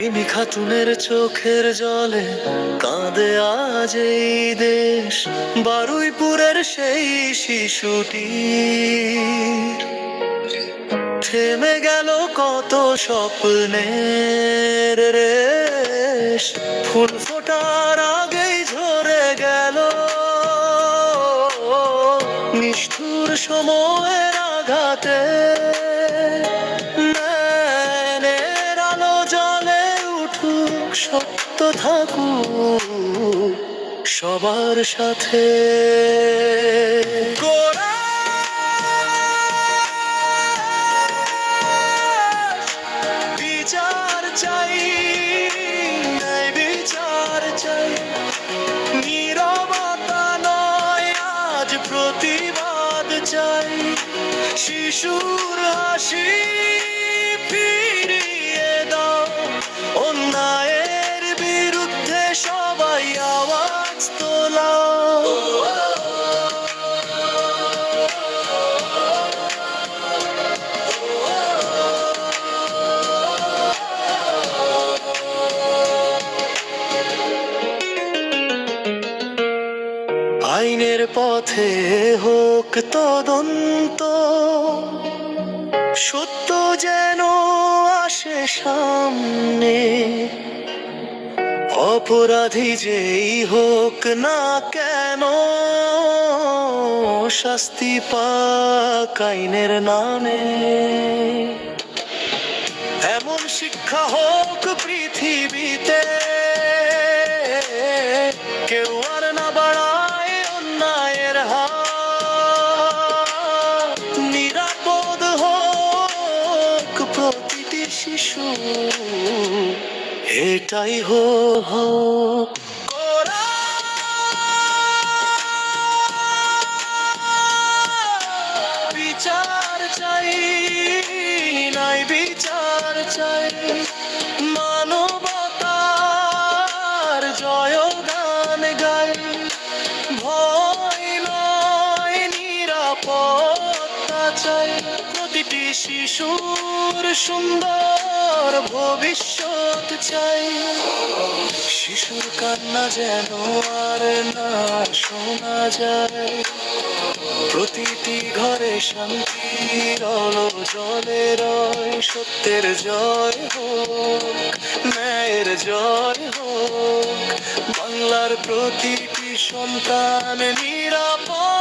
মিমি খাতুনের চোখের জলে কাঁদে আজ এই দেশ, বারুইপুরের সেই শিশুটি থেমে গেল কত স্বপ্নের রেশ, ফুল ফোটার আগেই ঝরে গেল নিষ্ঠুর সময়ের আঘাতে। নয়নের আলো জলে উঠুক, সত্য থাকুক সবার সাথে। বিচার চাই, ন্যায় বিচার চাই, নীরবতা নয় আজ প্রতিবাদ চাই। শিশুর হাসি ফিরিয়ে দাও, অন্যায়ের বিরুদ্ধে সবাই আওয়াজ তোলাও। আইনের পথে হোক তদন্ত, সত্য যেন আসে সামনে। অপরাধী যেই হোক না কেন, শাস্তি পাক আইনের নামে। এমন শিক্ষা হোক পৃথিবীতে, কেউ আর না বাড়ায় অন্যায়ের হাত। নিরাপদ হোক প্রতিটি শিশু, এটাই হোক। বিচার চাই, নাই বিচার চাই, মানবতার জয়গান গাই। ভয় নয়, নিরাপত্তা চাই, প্রতিটি শিশুর সুন্দর ভবিষ্যৎ চাই। শিশুর কান্না যেন আর না শোনা যায়, প্রতিটি ঘরে শান্তির আলো জ্বলে রয়। সত্যের জয় হোক, ন্যায়ের জয় হোক, বাংলার প্রতিটি সন্তান নিরাপদ